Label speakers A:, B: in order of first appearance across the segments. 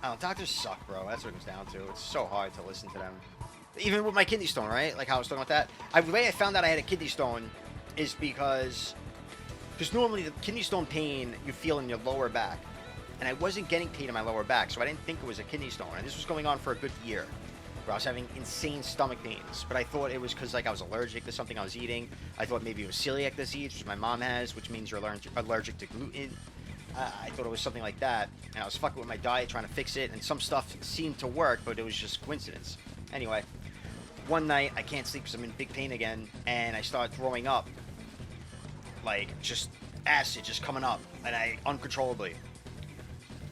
A: Oh, doctors suck, bro. That's what it comes down to. It's so hard to listen to them. Even with my kidney stone, right? Like how I was talking about that. The way I found out I had a kidney stone is because normally the kidney stone pain you feel in your lower back, and I wasn't getting pain in my lower back, so I didn't think it was a kidney stone. And this was going on for a good year, where I was having insane stomach pains. But I thought it was because like I was allergic to something I was eating. I thought maybe it was celiac disease, which my mom has, which means you're allergic to gluten. I thought it was something like that, and I was fucking with my diet trying to fix it, and some stuff seemed to work, but it was just coincidence. Anyway, one night I can't sleep because I'm in big pain again, and I start throwing up, like just acid just coming up, and uncontrollably.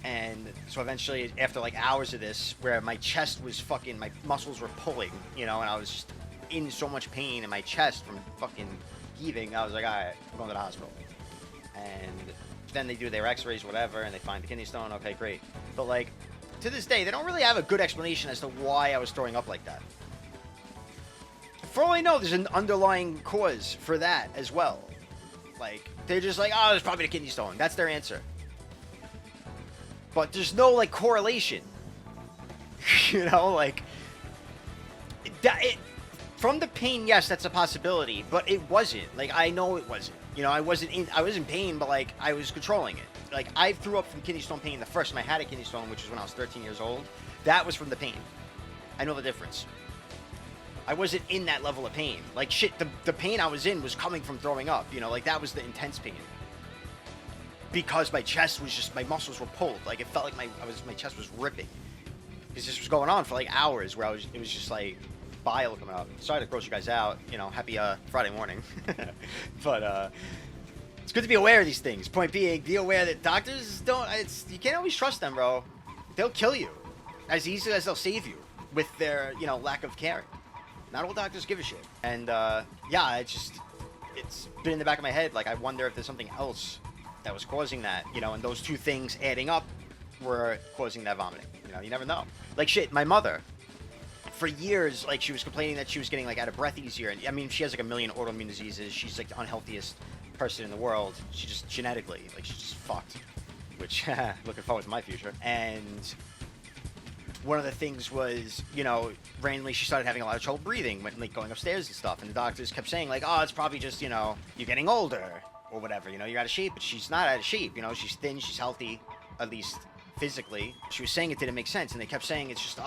A: And so eventually, after like hours of this, where my chest was fucking, my muscles were pulling, and I was just in so much pain in my chest from fucking heaving, I was like, all right, I'm going to the hospital. And then they do their x-rays, whatever, and they find the kidney stone. Okay, great. But like, to this day, they don't really have a good explanation as to why I was throwing up like that. For all I know, there's an underlying cause for that as well. Like, they're just like, oh, it's probably the kidney stone. That's their answer. But there's no, like, correlation. Like, from the pain, yes, that's a possibility, but it wasn't. Like, I know it wasn't. I was in pain, but, like, I was controlling it. Like, I threw up from kidney stone pain the first time I had a kidney stone, which was when I was 13 years old. That was from the pain. I know the difference. I wasn't in that level of pain. Like, shit, the pain I was in was coming from throwing up, like, that was the intense pain. Because my chest was just, my muscles were pulled. Like, it felt like my chest was ripping. Because this was going on for, like, hours where it was just, like, bile coming up. Sorry to gross you guys out. Happy Friday morning. But it's good to be aware of these things. Point being, be aware that doctors you can't always trust them, bro. They'll kill you as easily as they'll save you with their, lack of caring. Not all doctors give a shit. And yeah, it's been in the back of my head. Like, I wonder if there's something else that was causing that, and those two things adding up were causing that vomiting. You never know. Like, shit, my mother, for years, like, she was complaining that she was getting, like, out of breath easier. And I mean, she has, like, a million autoimmune diseases. She's, like, the unhealthiest person in the world. She just genetically, like, she's just fucked. Which, looking forward to my future. And one of the things was, randomly she started having a lot of trouble breathing when, like, going upstairs and stuff. And the doctors kept saying, like, oh, it's probably just, you're getting older or whatever. You're out of shape. But she's not out of shape. She's thin. She's healthy, at least physically. She was saying it didn't make sense, and they kept saying it's just they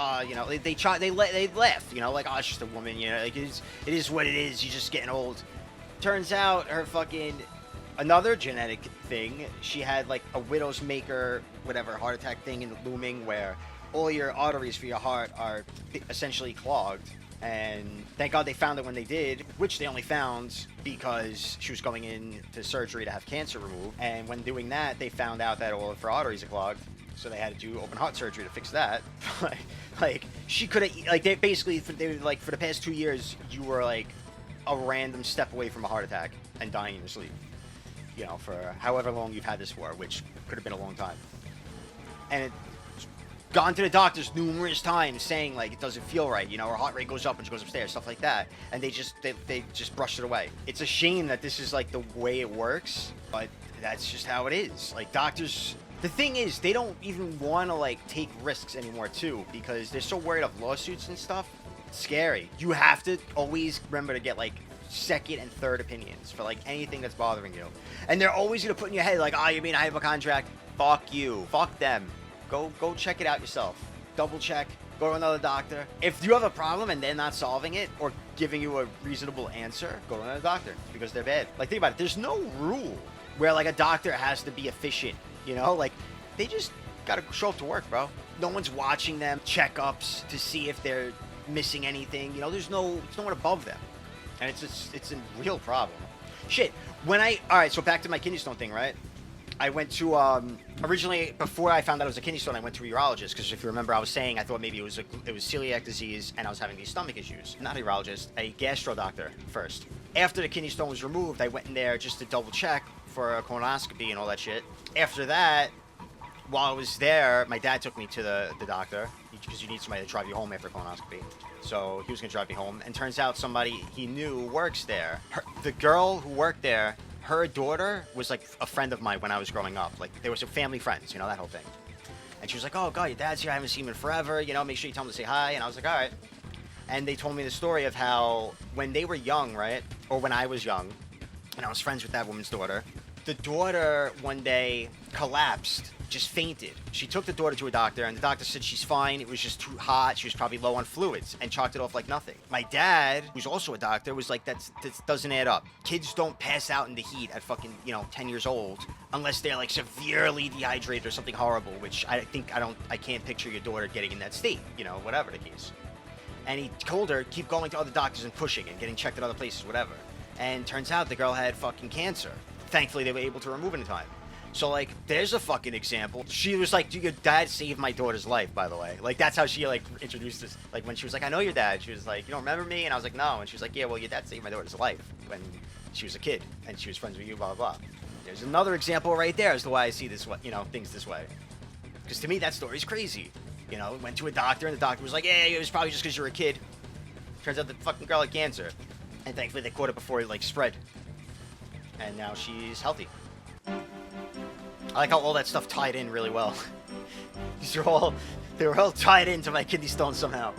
A: laughed, like, oh, it's just a woman, like, it is what it is, you're just getting old. Turns out her fucking another genetic thing, she had like a widow's maker whatever heart attack thing in the looming, where all your arteries for your heart are essentially clogged. And thank God they found it when they did, which they only found because she was going into surgery to have cancer removed. And when doing that, they found out that all of her arteries are clogged. So they had to do open heart surgery to fix that. Like, she could have, like, they were like, for the past 2 years, you were like a random step away from a heart attack and dying in your sleep. For however long you've had this for, which could have been a long time. And it gone to the doctors numerous times saying, like, it doesn't feel right, her heart rate goes up when she goes upstairs, stuff like that, and they just brushed it away. It's a shame that this is like the way it works, but that's just how it is. Like, doctors, the thing is, they don't even want to, like, take risks anymore too, because they're so worried of lawsuits and stuff. It's scary. You have to always remember to get, like, second and third opinions for, like, anything that's bothering you. And they're always gonna put in your head, like, oh, you mean I have a contract? Fuck you. Fuck them. Go check it out yourself. Double check. Go to another doctor. If you have a problem and they're not solving it or giving you a reasonable answer, go to another doctor because they're bad. Like, think about it. There's no rule where, like, a doctor has to be efficient. Like, they just gotta show up to work, bro. No one's watching them. Checkups to see if they're missing anything. There's no one above them, and it's a real problem. Shit. Alright, so back to my kidney stone thing, right? I went to, originally, before I found out it was a kidney stone, I went to a urologist, because if you remember, I was saying I thought maybe it was celiac disease, and I was having these stomach issues. Not a urologist, a gastro doctor first. After the kidney stone was removed, I went in there just to double check for a colonoscopy and all that shit. After that, while I was there, my dad took me to the doctor, because you need somebody to drive you home after a colonoscopy. So he was going to drive me home, and turns out somebody he knew works there. The girl who worked there, her daughter was like a friend of mine when I was growing up. Like, they were some family friends, that whole thing. And she was like, oh, God, your dad's here. I haven't seen him in forever. You know, make sure you tell him to say hi. And I was like, all right. And they told me the story of how when they were young, right? Or when I was young, and I was friends with that woman's daughter, the daughter one day collapsed, just fainted. She took the daughter to a doctor, and the doctor said she's fine. It was just too hot. She was probably low on fluids, and chalked it off like nothing. My dad, who's also a doctor, was like, that doesn't add up. Kids don't pass out in the heat at fucking, 10 years old unless they're like severely dehydrated or something horrible, which I can't picture your daughter getting in that state, whatever the case. And he told her, keep going to other doctors and pushing and getting checked at other places, whatever. And turns out the girl had fucking cancer. Thankfully, they were able to remove it in time. So, like, there's a fucking example. She was like, your dad saved my daughter's life, by the way. Like, that's how she, like, introduced us. Like, when she was like, I know your dad. She was like, you don't remember me? And I was like, no. And she was like, yeah, well, your dad saved my daughter's life when she was a kid. And she was friends with you, blah, blah, blah. There's another example right there as to why I see this, things this way. Because to me, that story's crazy. Went to a doctor, and the doctor was like, yeah, it was probably just because you're a kid. Turns out the fucking girl had cancer. And thankfully, they caught it before it, like, spread. And now she's healthy. I like how all that stuff tied in really well. They were all tied into my kidney stone somehow.